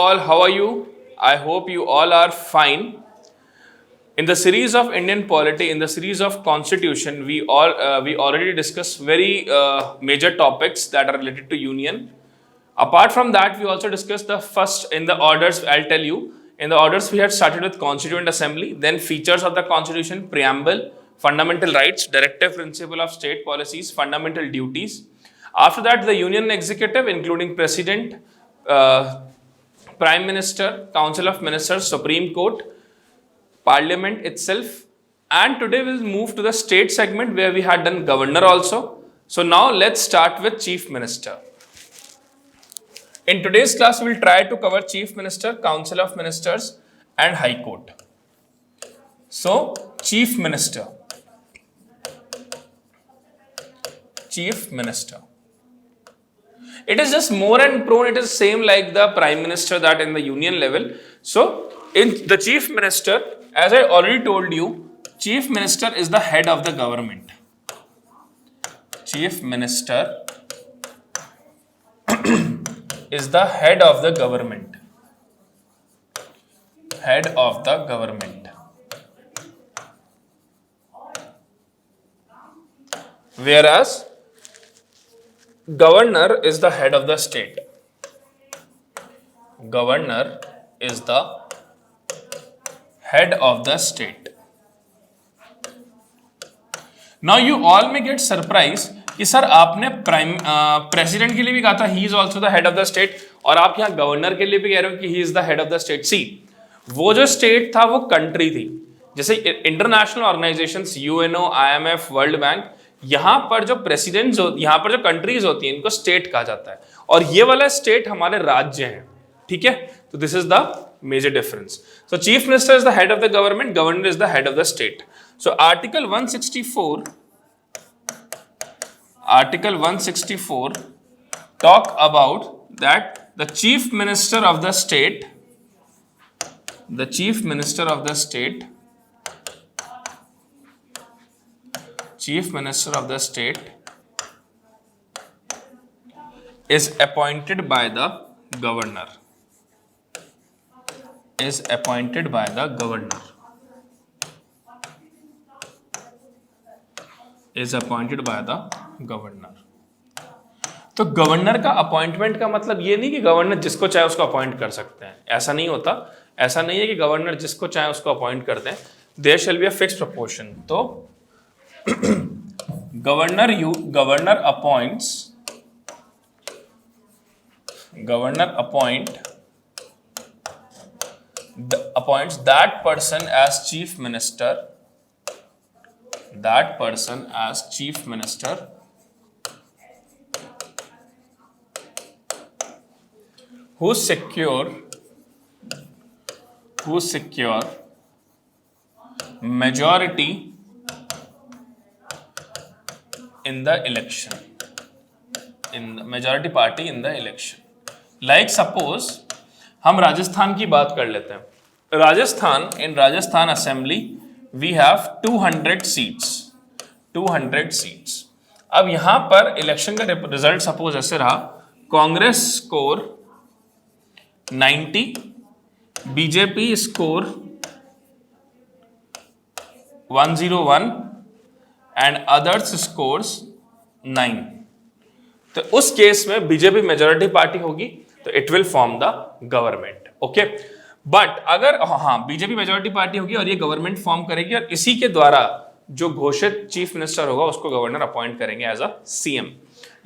all, how are you? I hope you all are fine. In the series of Indian polity, in the series of constitution, we already discussed very major topics that are related to union. Apart from that, we also discussed the first in the orders. I'll tell you. In the orders, we had started with Constituent Assembly, then features of the Constitution, preamble, fundamental rights, directive principle of state policies, fundamental duties. After that, the Union Executive, including President, Prime Minister, Council of Ministers, Supreme Court, Parliament itself. And today we'll move to the state segment where we had done Governor also. So now let's start with Chief Minister. In today's class, we'll try to cover Chief Minister, Council of Ministers, and High Court. So, Chief Minister. Chief Minister. It is just more and prone, it is same like the Prime Minister that in the union level. So, in the Chief Minister, as I already told you, Chief Minister is the head of the government. Chief Minister is the head of the government. Head of the government. Whereas Governor is the head of the state. Governor is the head of the state. Now you all may get surprised कि sir आपने president के लिए भी कहा था he is also the head of the state, और आप यहाँ गवर्नर के लिए भी कह रहे हो कि he is the head of the state. See, वो जो स्टेट था वो कंट्री थी. जैसे international organisations, UNO, IMF, world bank, यहाँ पर जो प्रेसिडेंट्स यहाँ पर जो कंट्रीज होती हैं इनको स्टेट कहा जाता है, और ये वाला स्टेट हमारे राज्य हैं. ठीक है, तो this is the major difference. So chief minister is the head of the government, governor is the head of the state. So article 164 talk about that the chief minister of the state is appointed by the governor. तो governor का appointment का मतलब ये नहीं कि governor जिसको चाहे उसको अपॉइंट कर सकते हैं, ऐसा नहीं होता. ऐसा नहीं है कि गवर्नर जिसको चाहे उसको अपॉइंट करते हैं. There shall be a fixed proportion. तो governor appoints that person as chief minister, who secure majority in the election, majority party in the election. Like suppose हम राजस्थान की बात कर लेते हैं. in Rajasthan assembly we have 200 seats. अब यहां पर इलेक्शन का रिजल्ट सपोज ऐसे रहा, Congress score 90, BJP score 101 and others scores 9. तो उस केस में बीजेपी मेजॉरिटी पार्टी होगी, तो it will form the government. Okay, but अगर बीजेपी मेजॉरिटी पार्टी होगी और ये गवर्नमेंट फॉर्म करेगी, और इसी के द्वारा जो घोषित चीफ मिनिस्टर होगा उसको गवर्नर अपॉइंट करेंगे एज अ सीएम.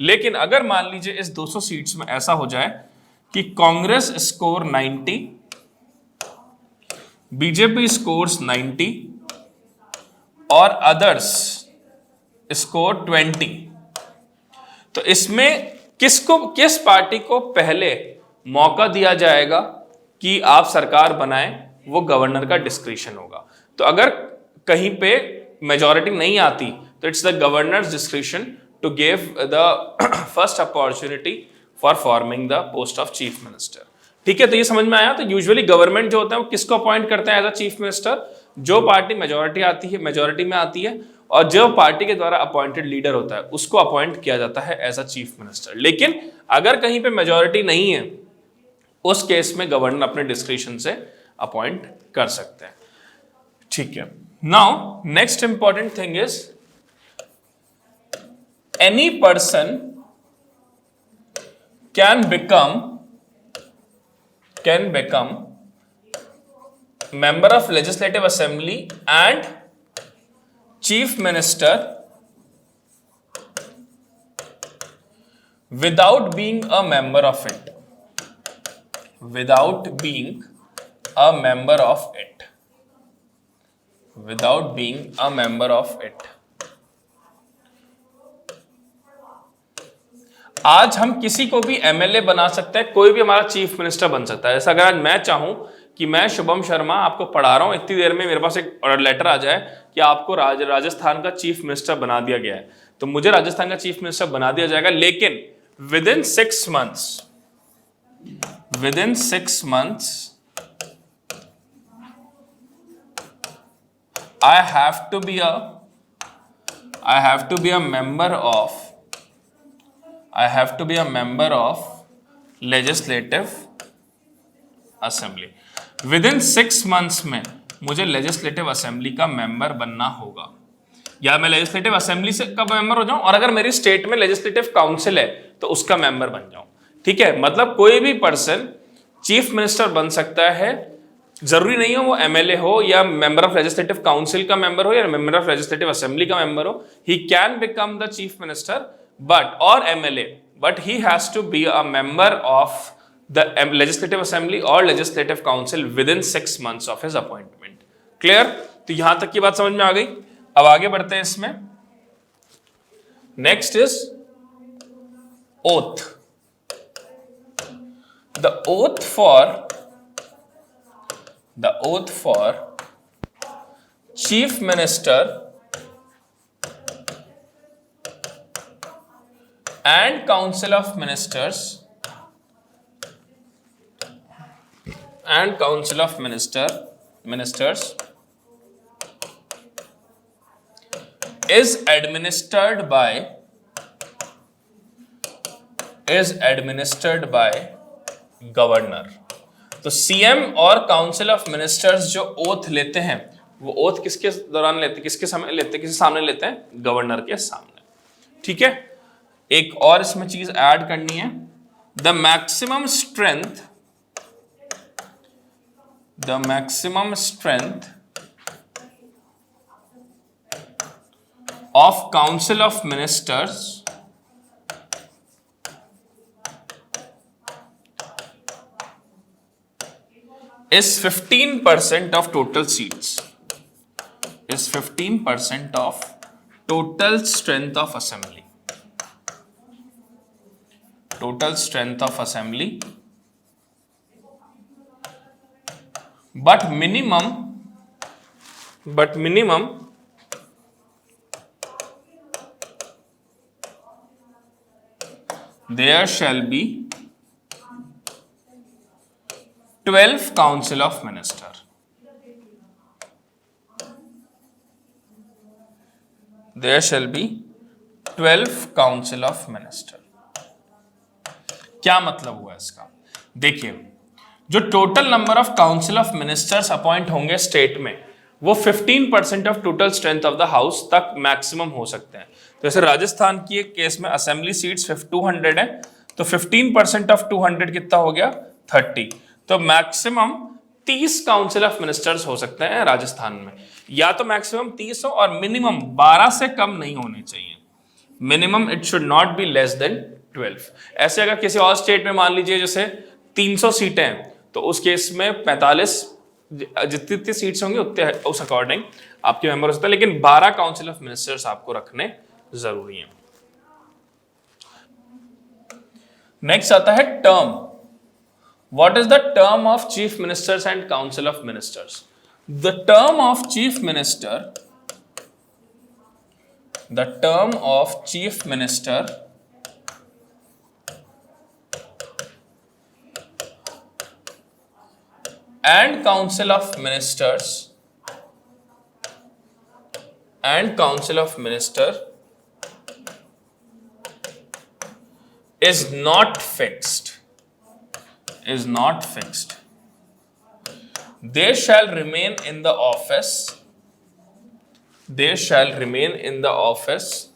लेकिन अगर मान लीजिए इस 200 सीट्स में ऐसा हो जाए कि कांग्रेस स्कोर 90, बीजेपी स्कोर्स 90 और अदर्स स्कोर 20, तो इसमें किस पार्टी को पहले मौका दिया जाएगा कि आप सरकार बनाएं, वो गवर्नर का डिस्क्रिशन होगा. तो अगर कहीं पे मेजॉरिटी नहीं आती तो it's the governor's discretion to give the first opportunity for forming the post of chief minister. ठीक है, तो ये समझ में आया. तो यूजुअली गवर्नमेंट जो होता है वो किसको अपॉइंट करते हैं एज अ चीफ मिनिस्टर? जो पार्टी मेजॉरिटी में आती है, और जो पार्टी के द्वारा अपॉइंटेड लीडर होता है उसको अपॉइंट किया जाता है एज अ चीफ मिनिस्टर. लेकिन अगर कहीं पे मेजॉरिटी नहीं है उस केस में गवर्नर अपने डिस्क्रिप्शन से अपॉइंट कर सकते हैं। ठीक है, now next important thing is any person can become member of legislative assembly and chief minister without being a member of it, without being a member of it, without being a member of it। आज हम किसी को भी MLA बना सकते हैं, कोई भी हमारा चीफ मिनिस्टर बन सकता है। जैसा अगर आज मैं चाहूं कि मैं शुभम शर्मा आपको पढ़ा रहा हूं, इतनी देर में मेरे पास एक लेटर आ जाए कि आपको राजस्थान का चीफ मिनिस्टर बना दिया गया है, तो मुझे राजस्थान का चीफ मिनिस्टर बना दिया जाएगा, लेकिन with in 6 months I have to be a member of legislative assembly। With in 6 months में मुझे लेजिस्लेटिव असेंबली का मेंबर बनना होगा, या मैं लेजिस्लेटिव असेंबली से का मेंबर हो जाऊं, और अगर मेरी स्टेट में लेजिस्लेटिव काउंसिल है तो उसका मेंबर बन जाऊं। ठीक है, मतलब कोई भी पर्सन चीफ मिनिस्टर बन सकता है, जरूरी नहीं हो वो एमएलए हो या मेंबर ऑफ लेजिस्लेटिव काउंसिल का मेंबर हो या मेंबर ऑफ लेजिस्लेटिव असेंबली का मेंबर हो। He can become the chief minister और MLA, but he has to be a member of the legislative assembly or legislative council within 6 months of his appointment। Clear? तो यहां तक की बात समझ में आ गई। अब आगे बढ़ते हैं इसमें। Next is oath. the oath for chief minister and council of ministers is administered by governor. तो सीएम और काउंसिल ऑफ मिनिस्टर्स जो ओथ लेते हैं, वो ओथ किसके दौरान लेते हैं, किसके समय लेते हैं, किसके सामने लेते हैं? गवर्नर के सामने। ठीक है, एक और इसमें चीज ऐड करनी है। The maximum strength of council of ministers is 15% of total seats, is 15% of total strength of assembly, but minimum there shall be 12 council of minister। There shall be 12 council of minister। क्या मतलब हुआ इसका? देखिए, जो total number of council of ministers appoint होंगे state में, वो 15% of total strength of the house तक मैक्सिमम हो सकते हैं। तो जैसे राजस्थान की एक केस में असेंबली सीट्स 200 है, तो 15% ऑफ 200 कितना हो गया? 30। तो मैक्सिमम 30 काउंसिल ऑफ मिनिस्टर्स हो सकते हैं राजस्थान में, या तो मैक्सिमम 30 हो और मिनिमम 12 से कम नहीं होने चाहिए। Minimum it should not be less than 12। ऐसे अगर किसी और स्टेट में मान लीजिए जैसे 300 सीटें हैं, तो उस केस में 45 जितनी सीट्स होंगी उतने उस अकॉर्डिंग आपके मेंबर हो सकता है, लेकिन 12 काउंसिल ऑफ मिनिस्टर्स आपको रखने जरूरी है। नेक्स्ट आता है term. What is the term of chief ministers and council of ministers? The term of chief minister and council of minister is not fixed। is not fixed. They shall remain in the office. They shall remain in the office.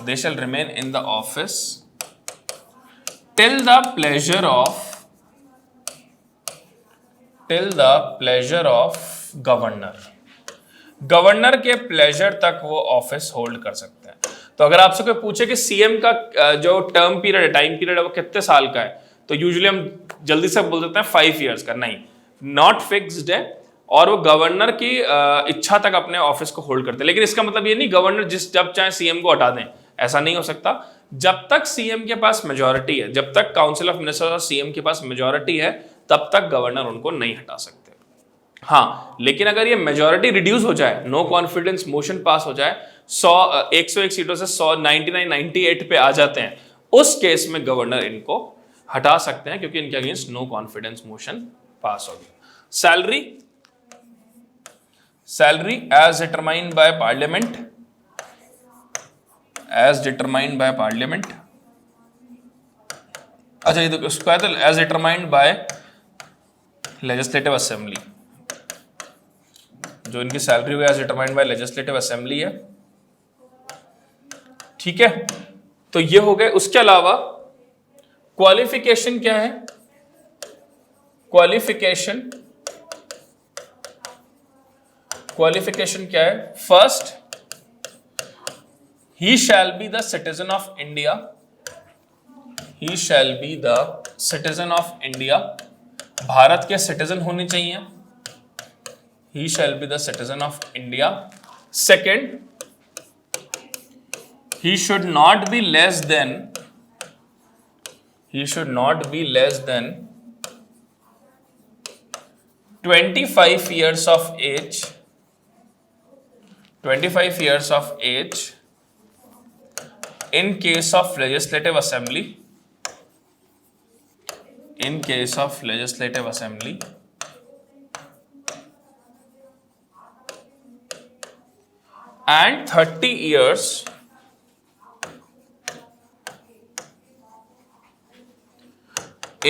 They shall remain in the office till the pleasure of governor. Governor के pleasure तक वो office hold कर सकते हैं. तो अगर आपसे कोई पूछे कि सीएम का जो टर्म पीरियड है, टाइम पीरियड है, वो कितने साल का है, तो यूजुअली हम जल्दी से बोल देते हैं 5 इयर्स का. नहीं, नॉट फिक्स्ड है और वो गवर्नर की इच्छा तक अपने ऑफिस को होल्ड करते हैं. लेकिन इसका मतलब ये नहीं गवर्नर जब चाहे सीएम को हटा दें, ऐसा नहीं हो सकता. जब तक सीएम के पास मेजॉरिटी है, जब तक काउंसिल ऑफ मिनिस्टर्स और सीएम के पास मेजॉरिटी है, तब तक गवर्नर उनको नहीं हटा सकते. हाँ, लेकिन अगर ये मेजॉरिटी रिड्यूस हो जाए, नो कॉन्फिडेंस मोशन पास हो जाए, 101 सीटों से 199 98 पे आ जाते हैं, उस केस में गवर्नर इनको हटा सकते हैं क्योंकि इनके against no confidence motion pass हो गया. Salary as determined by parliament. As determined by parliament. अच्छा, ये तो उसको है, तो as determined by legislative assembly. जो इनकी सैलरी हुई as determined by legislative assembly है. ठीक है, तो ये हो गए. उसके अलावा क्वालिफिकेशन क्या है? क्वालिफिकेशन क्या है? First, he shall be the citizen of India. He shall be the citizen of India. Bharat के सिटीजन होने चाहिए. He shall be the citizen of India. Second, he should not be less than 25 years of age. 25 years of age in case of legislative assembly. In case of legislative assembly. And 30 years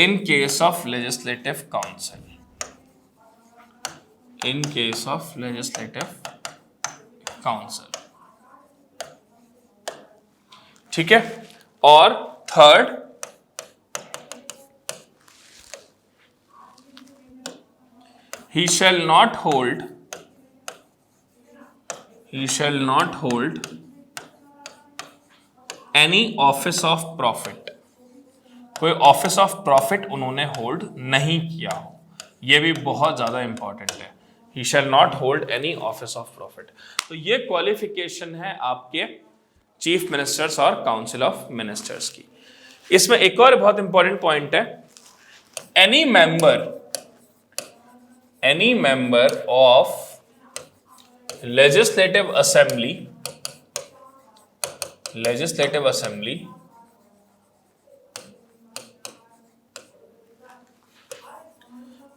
in case of legislative council. In case of legislative council. ठीक है. और third, he shall not hold any office of profit. कोई office of profit उन्होंने hold नहीं किया हो. यह भी बहुत ज्यादा इंपॉर्टेंट है. He shall not hold any office of profit. तो ये क्वालिफिकेशन है आपके चीफ मिनिस्टर्स और काउंसिल ऑफ मिनिस्टर्स की. इसमें एक और बहुत इंपॉर्टेंट पॉइंट है. Any member of legislative assembly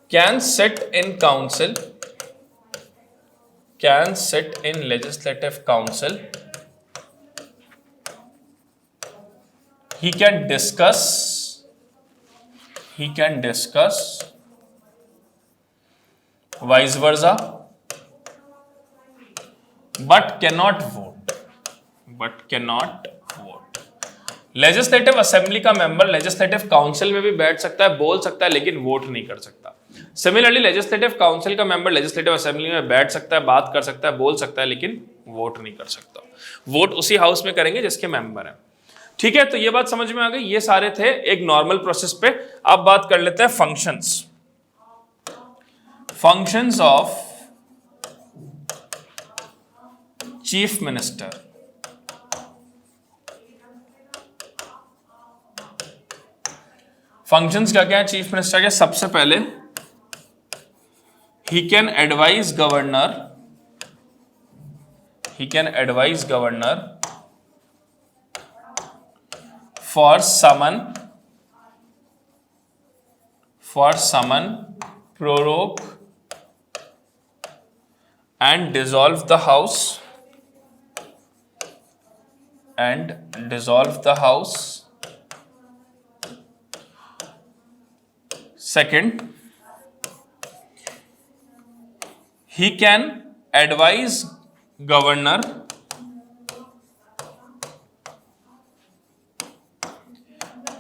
can sit in legislative council. He can discuss vice versa, but cannot vote. Legislative assembly का मेंबर लेजिस्लेटिव काउंसिल में भी बैठ सकता है, बोल सकता है, लेकिन वोट नहीं कर सकता. सिमिलरली लेजिस्लेटिव काउंसिल का मेंबर लेजिस्लेटिव असेंबली में बैठ सकता है, बात कर सकता है, बोल सकता है, लेकिन वोट नहीं कर सकता. वोट उसी हाउस में करेंगे जिसके मेंबर हैं. ठीक है, तो ये बात समझ में आ गई. ये सारे थे एक नॉर्मल प्रोसेस पे. अब बात कर लेते हैं functions of chief minister. Functions क्या क्या है चीफ मिनिस्टर के? सबसे पहले he can advise governor for summon, prorogue and dissolve the house, second, he can advise governor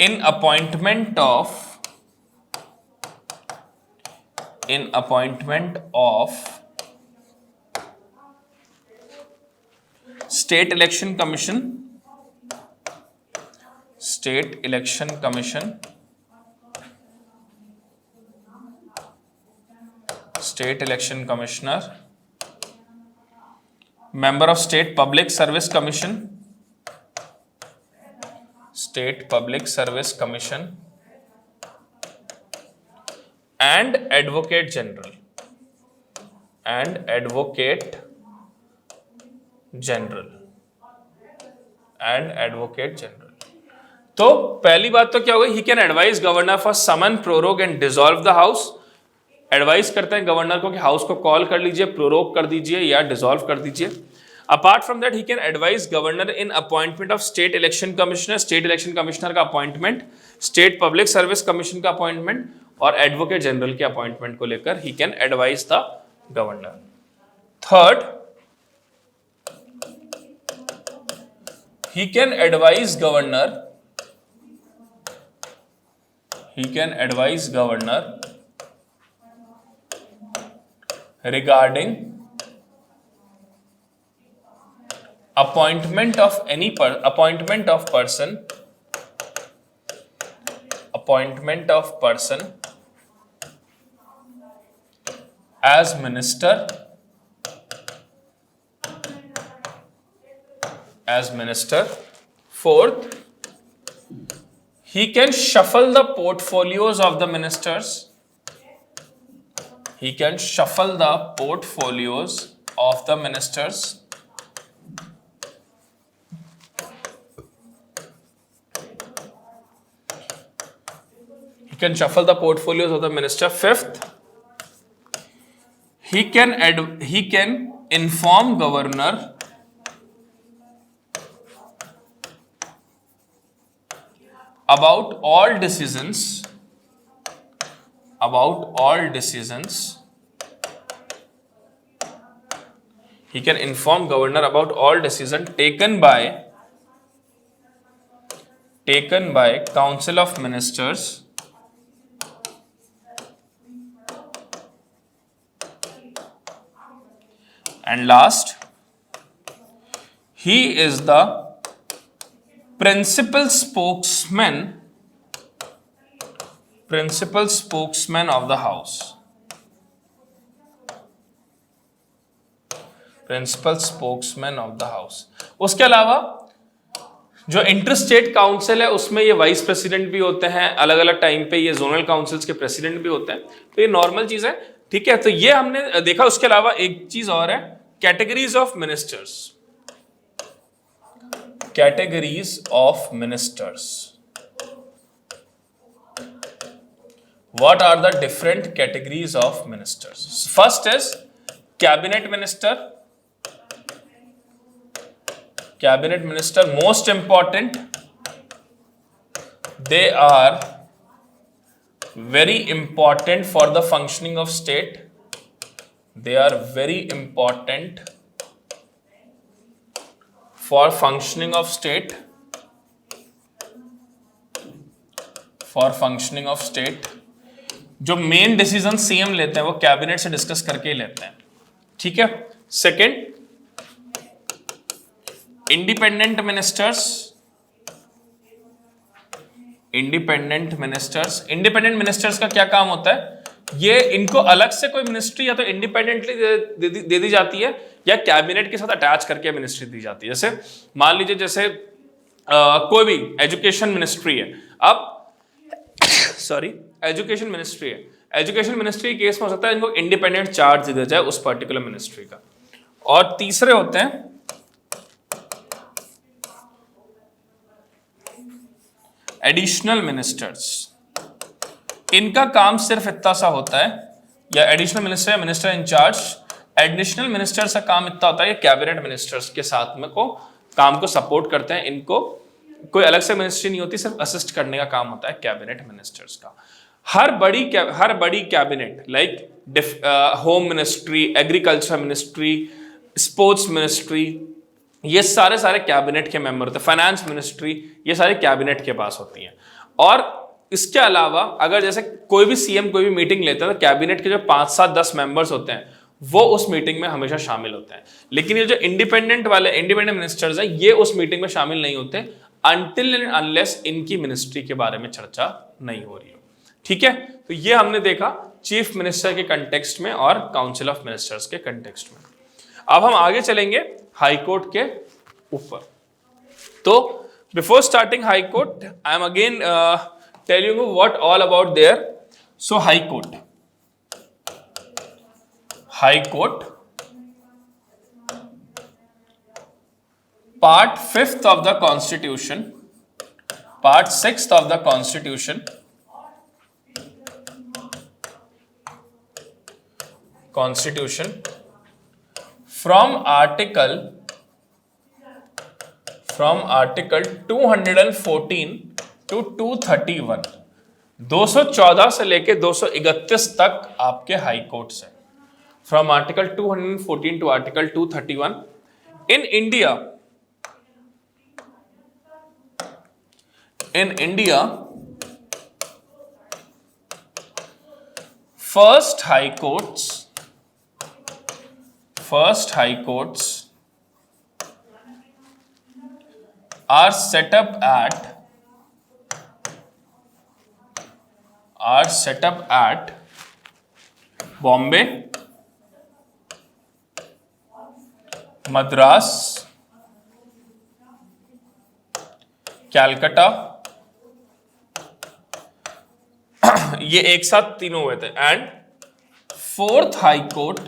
in appointment of state election commission state election commissioner, member of state public service commission, and advocate general, तो पहली बात तो क्या होगी, ही can advise governor for someone, prorogue and dissolve the house. Advice करते हैं governor को कि हाउस को कॉल कर लीजिए, प्रोरोग कर दीजिए या डिसॉल्व कर दीजिए। Apart from that he can advise governor in appointment of state election commissioner, state election commissioner का appointment, state public service commission का अपॉइंटमेंट और एडवोकेट जनरल के अपॉइंटमेंट को लेकर he can advise the governor. Third, he can advise governor regarding appointment of person as minister, Fourth, he can shuffle the portfolios of the ministers, He can shuffle the portfolios of the ministers. Fifth, he can inform governor about all decisions he can inform governor about all decisions taken by council of ministers and last, he is the principal spokesman of the house. उसके अलावा जो inter state council है उसमें ये vice president भी होते हैं, अलग अलग टाइम पे ये जोनल काउंसिल्स के प्रेसिडेंट भी होते हैं, तो ये नॉर्मल चीज है, ठीक है। तो ये हमने देखा। उसके अलावा एक चीज और है, categories of ministers. What are the different categories of ministers? First is cabinet minister. Most important. They are very important for the functioning of state. जो मेन डिसीजन सीएम लेते हैं वो कैबिनेट से डिस्कस करके ही लेते हैं, ठीक है। सेकंड, इंडिपेंडेंट मिनिस्टर्स का क्या काम होता है, ये इनको अलग से कोई मिनिस्ट्री या तो इंडिपेंडेंटली दे दी जाती है या कैबिनेट के साथ अटैच करके मिनिस्ट्री दी जाती है। जैसे मान लीजिए जैसे कोई भी एजुकेशन मिनिस्ट्री है, एजुकेशन मिनिस्ट्री केस में हो सकता है इनको इंडिपेंडेंट चार्ज दिया जाए उस पर्टिकुलर मिनिस्ट्री का। और तीसरे होते हैं एडिशनल मिनिस्टर्स। इनका काम सिर्फ इतना सा होता है, या एडिशनल मिनिस्टर या मिनिस्टर इंचार्ज, एडिशनल मिनिस्टर्स का काम इतना होता है, ये कैबिनेट मिनिस्टर्स के साथ में को काम को सपोर्ट करते हैं। इनको कोई अलग से मिनिस्ट्री नहीं होती, सिर्फ असिस्ट करने का काम होता है कैबिनेट मिनिस्टर्स का। हर बड़ी cabinet like home ministry, agriculture ministry, sports ministry, ये सारे कैबिनेट के मेंबर होते हैं, फाइनेंस मिनिस्ट्री, ये सारे कैबिनेट के पास होती हैं। और इसके अलावा अगर जैसे कोई भी सीएम कोई भी मीटिंग लेते हैं तो कैबिनेट के जो 5, 7, 10 मेंबर्स होते हैं वो उस मीटिंग में हमेशा शामिल होते हैं। लेकिन ये जो इंडिपेंडेंट मिनिस्टर्स हैं ये उस मीटिंग में शामिल नहीं होते अनटिल एंड अनलेस इनकी मिनिस्ट्री के बारे में चर्चा नहीं हो रही हो। ठीक है, तो ये हमने देखा चीफ मिनिस्टर के कंटेक्स्ट में और काउंसिल ऑफ मिनिस्टर्स के कंटेक्स्ट में। अब हम आगे चलेंगे हाई कोर्ट के ऊपर। तो before starting high court I am again telling you what all about their. So high court part 5th of the constitution, part 6th of the constitution from article 214 to 231, 214 से लेके 231 तक आपके high courts हैं। From article 214 to article 231 in India first high courts are set up at Bombay, Madras, Calcutta, ये एक साथ तीनों हुए थे। And fourth high court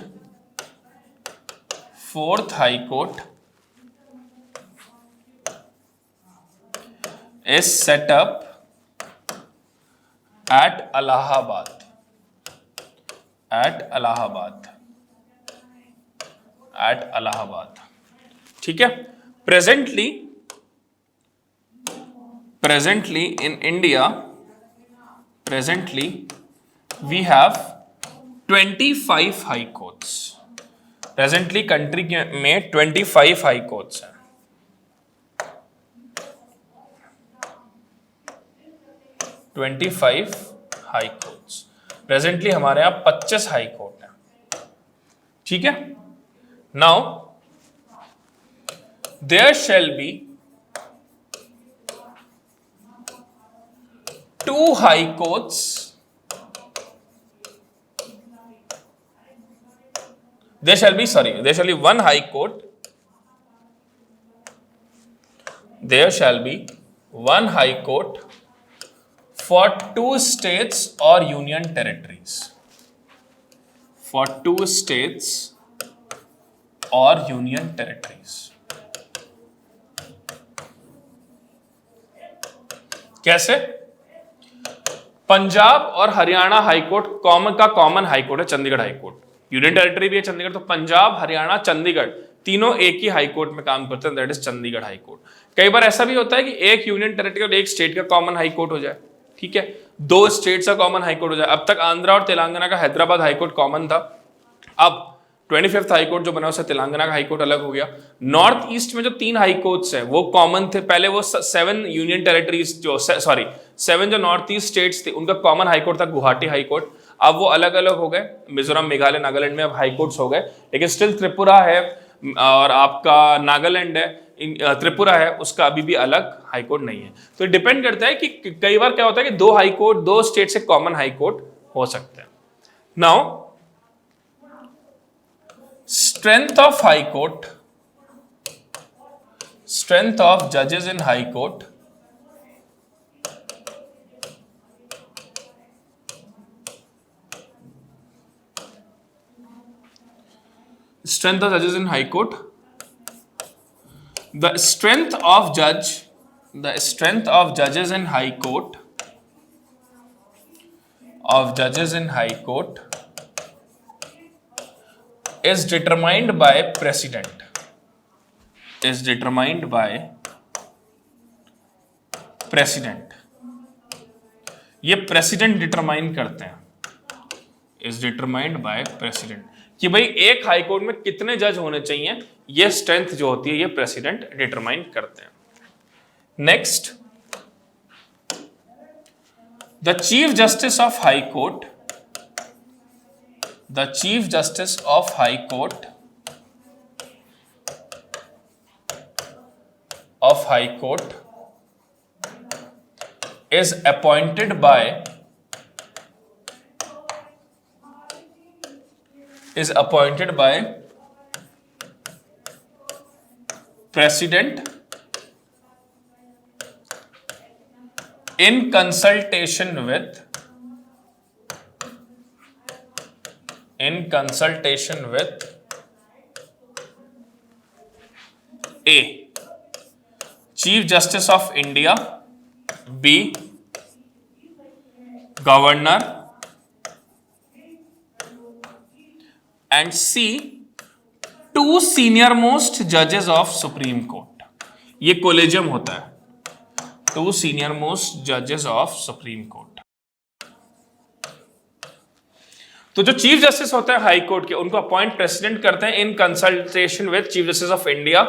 is set up at Allahabad। ठीक है, presently in India we have 25 high courts। Presently country में 25 high courts हैं। 25 हाई कोर्ट्स। प्रेजेंटली हमारे यहाँ 25 हाई कोर्ट हैं। ठीक है, now there shall be 2 high courts there shall be 1 high court, there shall be 1 high court for 2 states or union territories, for 2 states or union territories। कैसे? पंजाब और Haryana high court common high court है Chandigarh high court. Union territory भी है चंडीगढ़, तो पंजाब, हरियाणा, चंडीगढ़ तीनों एक ही high court में काम करते हैं, दैट इज चंडीगढ़ हाईकोर्ट। कई बार ऐसा भी होता है कि एक यूनियन टेरिटरी और एक स्टेट का कॉमन हाईकोर्ट हो जाए। ठीक है, 2 स्टेट्स का कॉमन हाईकोर्ट हो जाए। अब तक आंध्रा और तेलंगाना का हैदराबाद हाईकोर्ट कॉमन था, अब 25th हाईकोर्ट जो बना उससे तेलंगाना का हाईकोर्ट अलग हो गया। नॉर्थ ईस्ट में जो 3 हाईकोर्ट्स हैं वो कॉमन थे, पहले वो 7 यूनियन टेरिटरीज जो 7 जो नॉर्थ ईस्ट स्टेट्स थे उनका कॉमन हाईकोर्ट था गुवाहाटी हाईकोर्ट। अब वो अलग अलग हो गए, मिजोरम, मेघालय, नागालैंड में अब हाईकोर्ट्स हो गए, लेकिन स्टिल त्रिपुरा है और आपका नागालैंड है, त्रिपुरा है, उसका अभी भी अलग हाईकोर्ट नहीं है। तो डिपेंड करता है कि कई बार क्या होता है कि 2 हाईकोर्ट 2 स्टेट से कॉमन हाईकोर्ट हो सकते हैं। Now strength of judges in high court, strength of judges in high court, the strength of judges in high court is determined by president, ये प्रेसिडेंट डिटरमाइन करते हैं, इज डिटरमाइंड बाय प्रेसिडेंट, कि भाई एक high court में कितने जज होने चाहिए, ये स्ट्रेंथ जो होती है ये प्रेसिडेंट डिटरमाइन करते हैं। Next, the chief justice of high court, the chief justice of high court is appointed by president in consultation with A, Chief Justice of India, B, Governor, and C, two senior most judges of Supreme Court. ये collegium होता है, two senior most judges of Supreme Court. तो जो chief justice होते हैं high court के, उनको appoint president करते हैं in consultation with chief justice of India,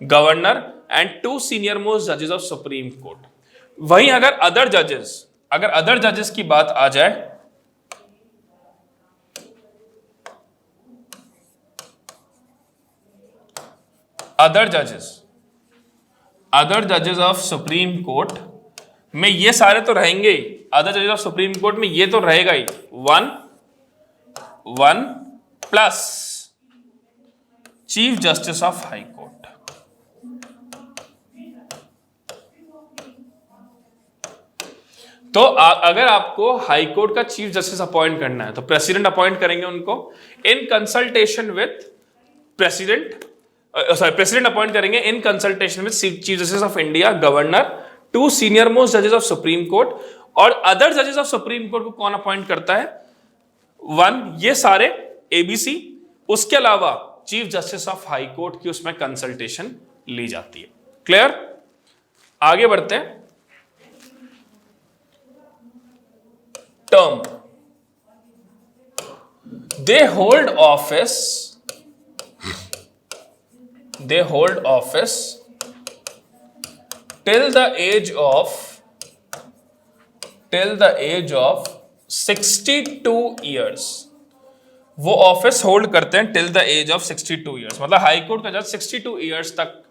governor and two senior most जजेस ऑफ सुप्रीम कोर्ट। वहीं अगर अदर जजेस की बात आ जाए, अदर जजेस ऑफ सुप्रीम कोर्ट में ये सारे तो रहेंगे ही, अदर जजेस ऑफ सुप्रीम कोर्ट में ये तो रहेगा ही, one plus chief justice of high court. तो अगर आपको हाई कोर्ट का चीफ जस्टिस अपॉइंट करना है तो प्रेसिडेंट अपॉइंट करेंगे उनको in consultation with president appoint करेंगे in consultation with chief justice of India, governor, two senior most जजेस ऑफ सुप्रीम कोर्ट। और अदर जजेस ऑफ सुप्रीम कोर्ट को कौन अपॉइंट करता है? वन, ये सारे एबीसी, उसके अलावा chief justice of high court की उसमें कंसल्टेशन ली जाती है। क्लियर? आगे बढ़ते हैं। Term, they hold office till the age of 62 years। वो ऑफिस होल्ड करते हैं till the age of 62 years, मतलब हाई कोर्ट का जज 62 ईयर्स तक,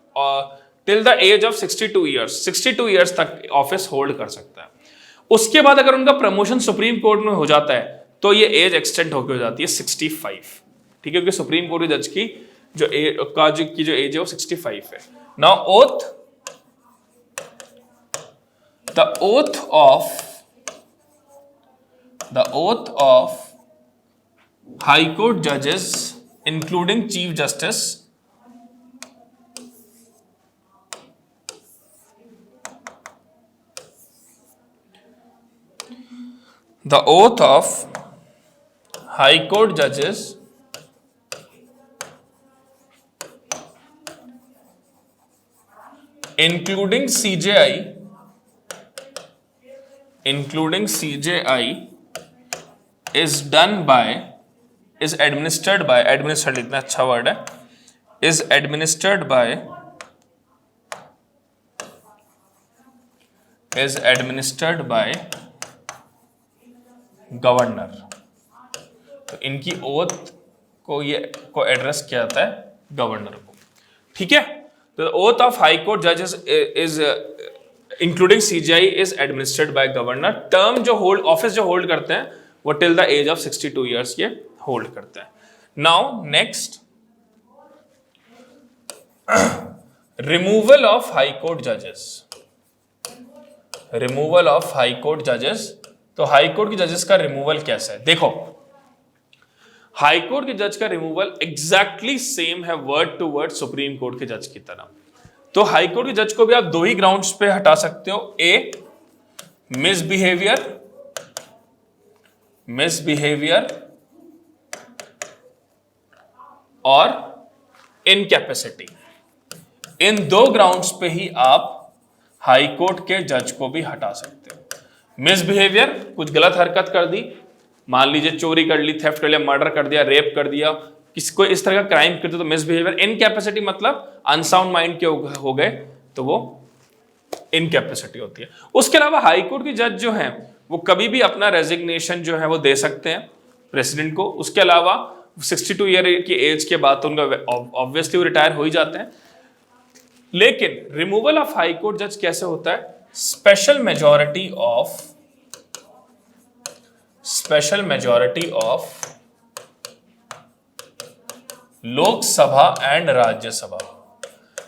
till the age of 62 years तक ऑफिस होल्ड कर सकता है। उसके बाद अगर उनका प्रमोशन सुप्रीम कोर्ट में हो जाता है तो ये एज एक्सटेंड होकर हो जाती है 65। ठीक है, क्योंकि सुप्रीम कोर्ट जज की जो एज है वो 65 है। Now the oath of high court judges including chief justice the oath of high court judges including CJI is administered by लिखना अच्छा वर्ड है, is administered by गवर्नर। तो इनकी ओथ को एड्रेस किया जाता है गवर्नर को। ठीक है, तो ओथ ऑफ हाई कोर्ट जजेस is including CJI is administered by governor. Term जो ऑफिस जो होल्ड करते हैं वो till the age of 62 years के होल्ड करते हैं। Now next, removal of high court जजेस। तो हाई कोर्ट के जजेस का रिमूवल कैसा है? देखो, हाई कोर्ट के जज का रिमूवल एग्जैक्टली सेम है word to word Supreme Court के जज की तरह। तो हाई कोर्ट के जज को भी आप दो ही ग्राउंड्स पे हटा सकते हो, ए मिसबिहेवियर और इनकैपेसिटी। इन दो ग्राउंड्स पे ही आप हाई कोर्ट के जज को भी हटा सकते हो। मिसबिहेवियर, कुछ गलत हरकत कर दी, मान लीजिए चोरी कर ली, थेफ्ट कर लिया, मर्डर कर दिया, रेप कर दिया, किसी को इस तरह का क्राइम कर दिया तो मिसबिहेवियर। इनकैपेसिटी मतलब अनसाउंड माइंड के हो गए तो वो इनकैपेसिटी होती है। उसके अलावा हाई कोर्ट की जज जो हैं वो कभी भी अपना रेजिग्नेशन जो है वो दे सकते हैं प्रेसिडेंट को। उसके अलावा 62 ईयर की एज के बाद तो उनका ऑब्वियसली वो रिटायर हो ही जाते हैं। लेकिन रिमूवल ऑफ हाई कोर्ट जज कैसे होता है? Special majority of Lok Sabha and Rajya Sabha.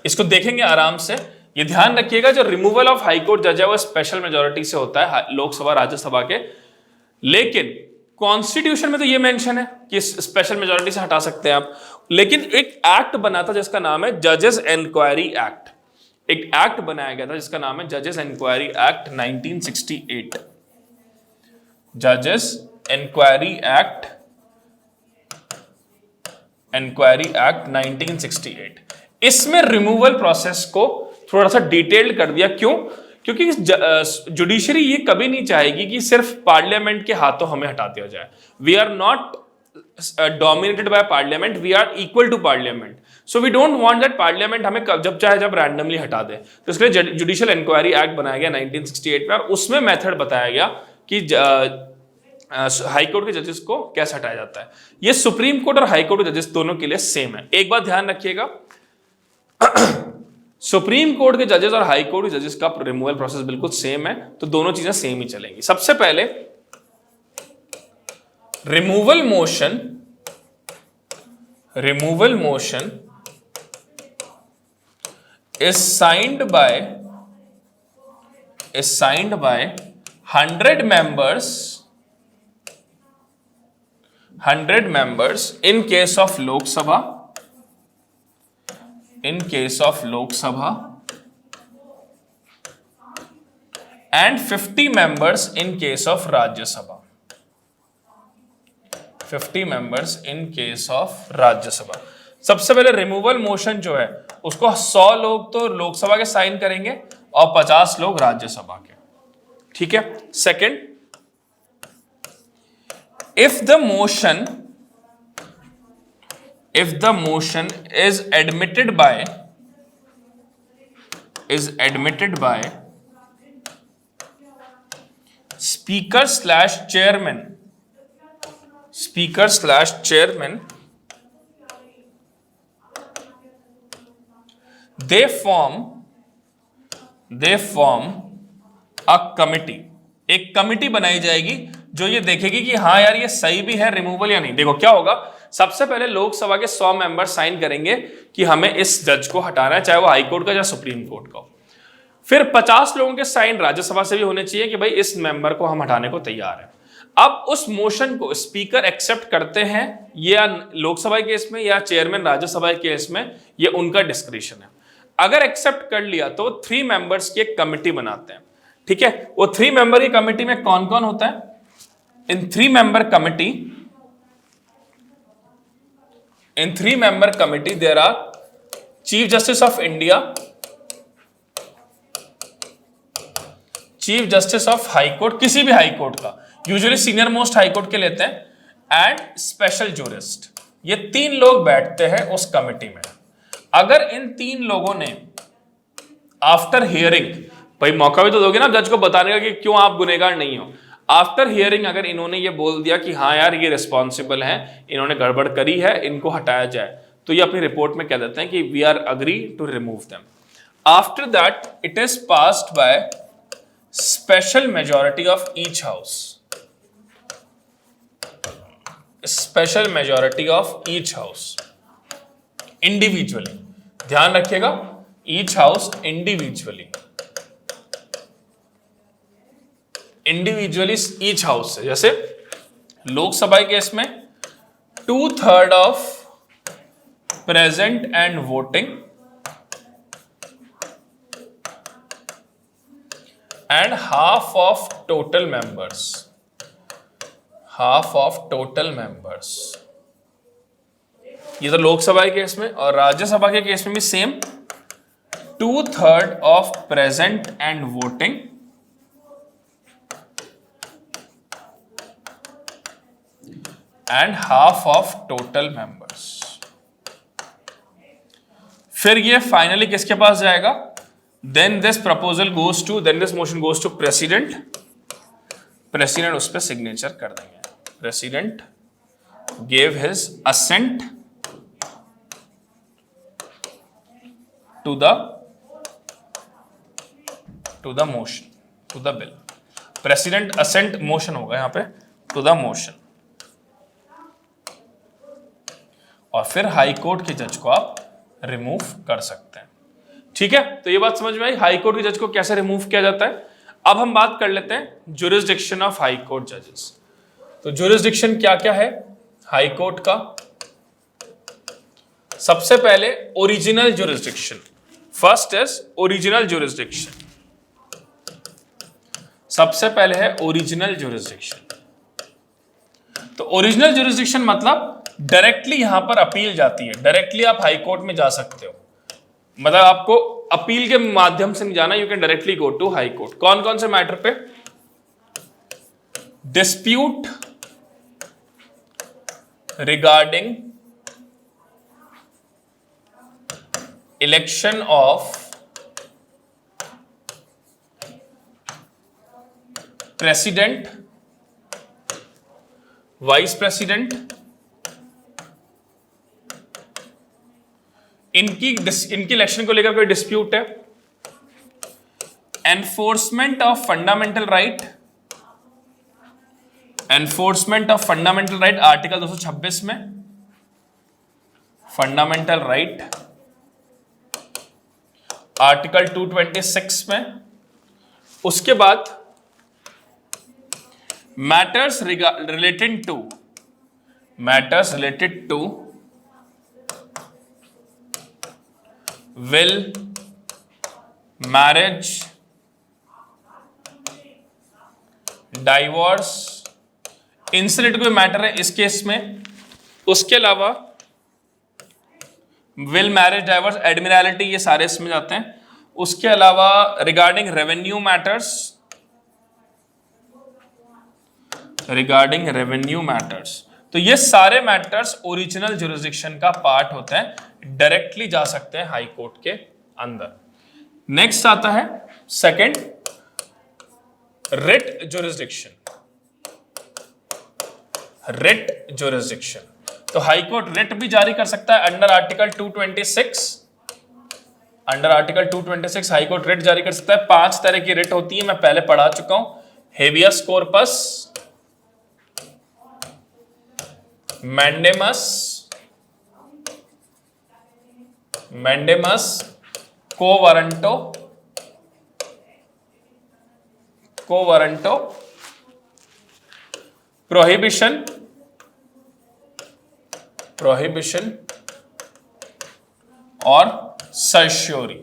इसको देखेंगे आराम से। ये ध्यान रखिएगा, जो रिमूवल ऑफ हाई कोर्ट जज है वो स्पेशल मेजॉरिटी से होता है लोकसभा राज्यसभा के। लेकिन कॉन्स्टिट्यूशन में तो ये मेंशन है कि स्पेशल मेजॉरिटी से हटा सकते हैं आप। लेकिन एक एक्ट बना था जिसका नाम है जजेस इंक्वायरी एक्ट। एक एक्ट बनाया गया था जिसका नाम है जजेस इंक्वायरी एक्ट 1968। जजेस इंक्वायरी एक्ट 1968। इसमें रिमूवल प्रोसेस को थोड़ा सा डिटेल्ड कर दिया। क्यों? क्योंकि जुडिशरी ये कभी नहीं चाहेगी कि सिर्फ पार्लियामेंट के हाथों हमें हटा दिया जाए। We are not dominated by parliament, we are equal to parliament. So we don't want that parliament हमें जब चाहे जब रैंडमली हटा दे। तो इसलिए जुडिशियल इंक्वायरी एक्ट बनाया गया 1968 में, और उसमें मेथड बताया गया कि हाई कोर्ट के जजेस को कैसे हटाया जाता है। ये सुप्रीम कोर्ट और हाई कोर्ट के जजेस दोनों के लिए सेम है। एक बात ध्यान रखिएगा, सुप्रीम कोर्ट के जजेस और हाई कोर्ट के जजेस का रिमूवल प्रोसेस बिल्कुल सेम है, तो दोनों चीजें सेम ही चलेंगी। सबसे पहले removal motion is signed by 100 members in case of Lok Sabha, and 50 members in case of Rajya Sabha. 50 members in case of Rajya Sabha. सबसे पहले रिमूवल मोशन जो है उसको 100 लोग तो लोकसभा के साइन करेंगे और 50 लोग राज्यसभा के। ठीक है। Second, if the motion is admitted by speaker slash chairman, they form a committee। एक कमिटी बनाई जाएगी जो ये देखेगी कि हाँ यार ये सही भी है रिमूवल या नहीं। देखो क्या होगा, सबसे पहले लोकसभा के 100 मेंबर साइन करेंगे कि हमें इस जज को हटाना है, चाहे वो हाई कोर्ट का या सुप्रीम कोर्ट का। फिर 50 लोगों के साइन राज्यसभा से भी होने चाहिए कि भाई इस मेंबर को हम हटाने को तैयार है। अब उस मोशन को स्पीकर एक्सेप्ट करते हैं या लोकसभा के केस में या चेयरमैन राज्यसभा के केस में, ये उनका डिस्क्रिप्शन है। अगर एक्सेप्ट कर लिया तो 3 मेंबर्स की एक कमिटी बनाते हैं। ठीक है। वो 3 मेंबर की कमिटी में कौन कौन होता है? In 3 member committee there are chief justice of India, chief justice of high court, किसी भी हाई कोर्ट का, usually senior most high court के लेते हैं, एंड स्पेशल जूरिस्ट। ये 3 लोग बैठते हैं उस कमिटी में। अगर इन 3 लोगों ने आफ्टर हियरिंग, भाई मौका भी तो दोगे ना जज को बताने का कि क्यों आप गुनहगार नहीं हो। आफ्टर हियरिंग अगर इन्होंने ये बोल दिया कि हाँ यार ये रिस्पॉन्सिबल है, इन्होंने गड़बड़ करी है, इनको हटाया जाए, तो ये अपनी रिपोर्ट में कह देते हैं कि we are agree to remove them. After that it is passed by special majority of each house, special majority of each house individually. ध्यान रखिएगा, each house individually each house से। जैसे लोकसभा के केस में 2/3 of present and voting and half of total members. ये तो लोकसभा के case में। और राज्यसभा के केस में भी same, 2/3 of present and voting and half of total members. फिर ये फाइनली किसके पास जाएगा? Then this motion goes to president. President उस पर सिग्नेचर कर देंगे। President gave his assent to the motion, to the bill. President assent motion होगा यहां पे, टू द मोशन। और फिर हाई कोर्ट के जज को आप रिमूव कर सकते हैं। ठीक है, तो ये बात समझ में आई हाई कोर्ट के जज को कैसे रिमूव किया जाता है। अब हम बात कर लेते हैं ज्यूरिसडिक्शन ऑफ हाई कोर्ट जजेस। तो ज्यूरिसडिक्शन क्या क्या है हाई कोर्ट का? सबसे पहले original jurisdiction. First is original jurisdiction. सबसे पहले है ओरिजिनल ज्यूरिसडिक्शन। तो ओरिजिनल ज्यूरिसडिक्शन मतलब डायरेक्टली यहां पर अपील जाती है, डायरेक्टली आप हाई कोर्ट में जा सकते हो। मतलब आपको अपील के माध्यम से नहीं जाना, you can directly go to high court. कौन कौन से मैटर पे? Dispute regarding election of president, vice president, इनकी इलेक्शन को लेकर कोई डिस्प्यूट है। Enforcement of fundamental right, enforcement of fundamental right article 226 में, फंडामेंटल राइट आर्टिकल 226 में। उसके बाद matters related to will, marriage, divorce, इनसे रिलेटेड कोई मैटर है इस केस में। उसके अलावा विल, मैरिज, डाइवोर्स, एडमिरलिटी, ये सारे इसमें जाते हैं। उसके अलावा regarding revenue matters, regarding revenue matters, तो ये सारे मैटर्स ओरिजिनल ज्यूरिसडिक्शन का पार्ट होते हैं, डायरेक्टली जा सकते हैं हाई कोर्ट के अंदर। नेक्स्ट आता है second, writ jurisdiction. Writ jurisdiction, तो हाई कोर्ट रिट भी जारी कर सकता है under article 226। Under article 226 high court writ जारी कर सकता है। 5 तरह की रिट होती है, मैं पहले पढ़ा चुका हूं। हेबियस कॉर्पस, मैंडेमस, को वारंटो, प्रोहिबिशन और सर्श्योरी।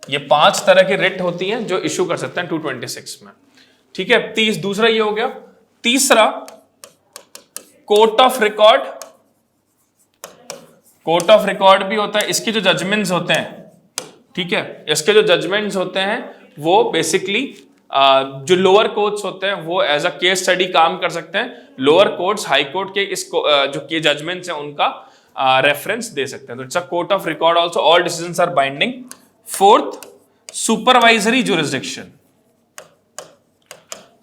ये 5 तरह की रिट होती हैं जो इशू कर सकते हैं 226 में। ठीक है, दूसरा ये हो गया। तीसरा court of record. Court of record भी होता है। इसके जो जजमेंट्स होते हैं, ठीक है, इसके जो जजमेंट्स होते हैं वो बेसिकली जो लोअर कोर्ट्स होते हैं वो एज अ केस स्टडी काम कर सकते हैं। लोअर कोर्ट्स हाई कोर्ट के जो के जजमेंट्स हैं उनका रेफरेंस दे सकते हैं। तो it's a court of record also, all decisions are binding. Fourth, supervisory jurisdiction.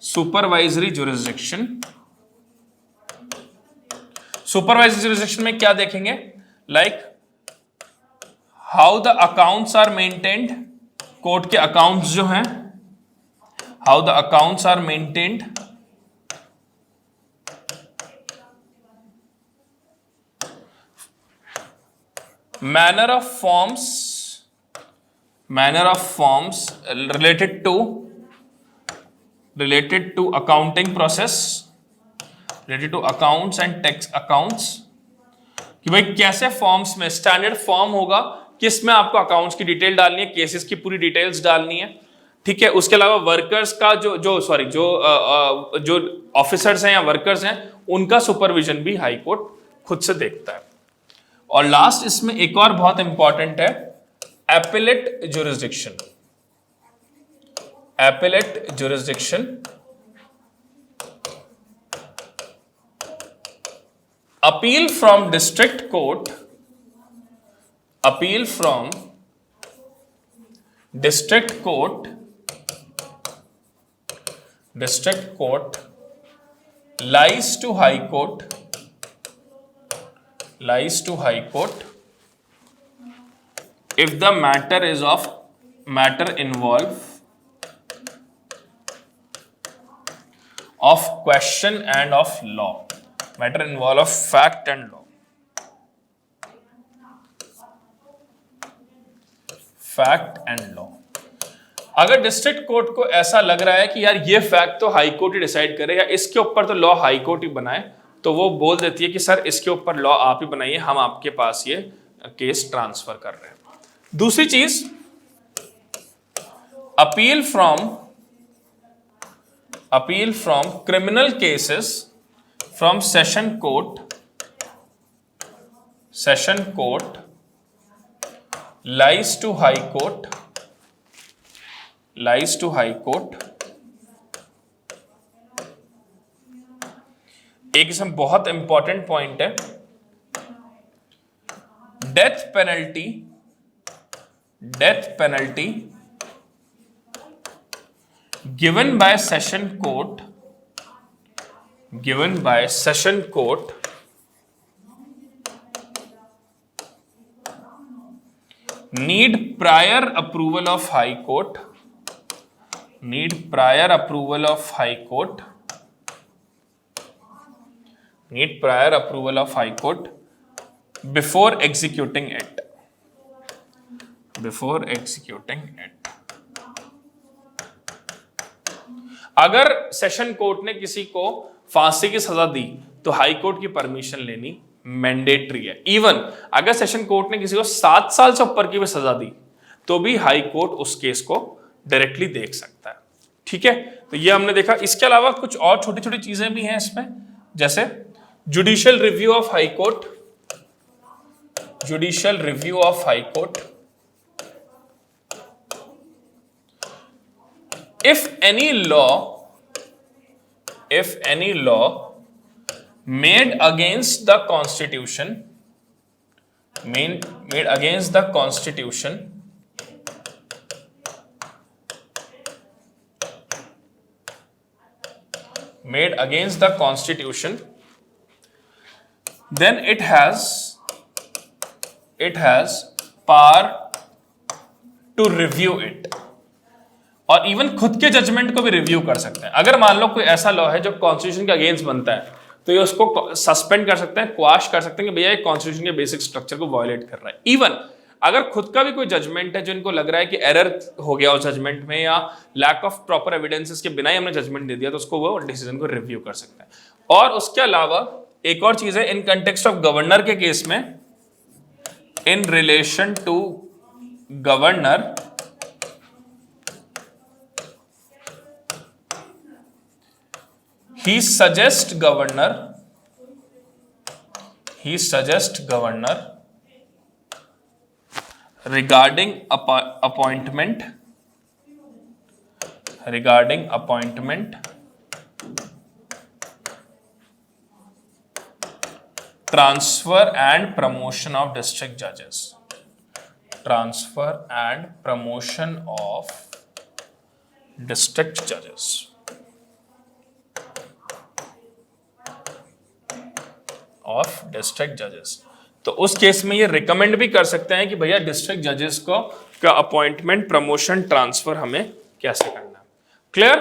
Supervisory jurisdiction, supervisory jurisdiction में क्या देखेंगे? Like how the accounts are maintained. Court के अकाउंट्स जो हैं, how the accounts are maintained, manner of forms related to accounting process, related to accounts and tax accounts, कि भाई कैसे forms में स्टैंडर्ड फॉर्म होगा, किस में आपको अकाउंट्स की डिटेल डालनी है, केसेस की पूरी डिटेल्स डालनी है। ठीक है, उसके अलावा वर्कर्स का जो ऑफिसर्स हैं या वर्कर्स हैं उनका सुपरविजन भी हाई कोर्ट खुद से देखता है। और लास्ट इसमें एक और बहुत इंपॉर्टेंट है, appellate jurisdiction. Appellate jurisdiction appeal from district court lies to high court if the matter involve of question and of law, matter involve of fact and law, अगर डिस्ट्रिक्ट कोर्ट को ऐसा लग रहा है कि यार ये फैक्ट तो हाई कोर्ट ही डिसाइड करे या इसके ऊपर तो लॉ हाई कोर्ट ही बनाए, तो वो बोल देती है कि सर इसके ऊपर लॉ आप ही बनाइए, हम आपके पास ये केस ट्रांसफर कर रहे हैं। दूसरी चीज, appeal from criminal cases from session court lies to high court एक इसमें बहुत इंपॉर्टेंट पॉइंट है, death penalty given by session court need prior approval of high court before executing it अगर सेशन कोर्ट ने किसी को फांसी की सजा दी तो हाई कोर्ट की परमिशन लेनी मैंडेटरी है। इवन अगर सेशन कोर्ट ने किसी को 7 साल से ऊपर की भी सजा दी तो भी हाई कोर्ट उस केस को डायरेक्टली देख सकता है। ठीक है, तो ये हमने देखा। इसके अलावा कुछ और छोटी छोटी चीजें भी हैं इसमें, जैसे judicial review of high court, if any law made against the constitution then it has power to review it, और इवन खुद के जजमेंट को भी रिव्यू कर सकते हैं। अगर मान लो कोई ऐसा लॉ है जो कॉन्स्टिट्यूशन के अगेंस्ट बनता है तो ये उसको सस्पेंड कर सकते हैं, क्वाश कर सकते हैं कि भैया ये कॉन्स्टिट्यूशन के बेसिक स्ट्रक्चर को वायलेट कर रहा है। इवन अगर खुद का भी कोई जजमेंट है जो इनको लग रहा है कि एरर हो गया उस जजमेंट में या लैक ऑफ प्रॉपर एविडेंसेस के बिना ही हमने जजमेंट दे दिया, तो उसको वो डिसीजन को रिव्यू कर सकते हैं। और उसके अलावा एक और चीज है, इन कंटेक्स्ट ऑफ गवर्नर के केस में, in relation to governor he suggests governor regarding appointment transfer and promotion of district judges तो उस केस में ये रिकमेंड भी कर सकते हैं कि भैया डिस्ट्रिक्ट जजेस को का अपॉइंटमेंट, प्रमोशन, ट्रांसफर हमें कैसे करना है। क्लियर?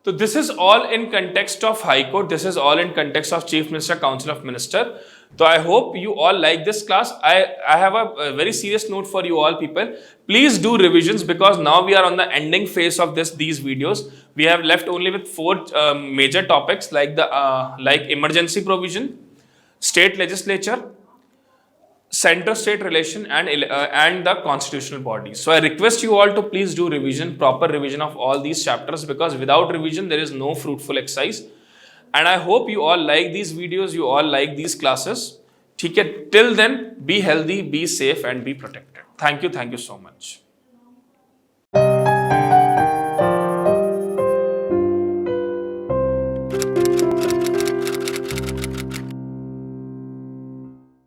तो this is all in context of high court, this is all in context of chief minister, council of minister. तो I hope you all like this class. I have a very serious note for you all people. Please do revisions because now we are on the ending phase of these videos. We have left only with 4 major topics like emergency provision, state legislature, center-state relation, and the constitutional bodies. So I request you all to please do proper revision of all these chapters, because without revision there is no fruitful exercise. And I hope you all like these videos, you all like these classes. ठीक है, till then be healthy, be safe and be protected. Thank you so much.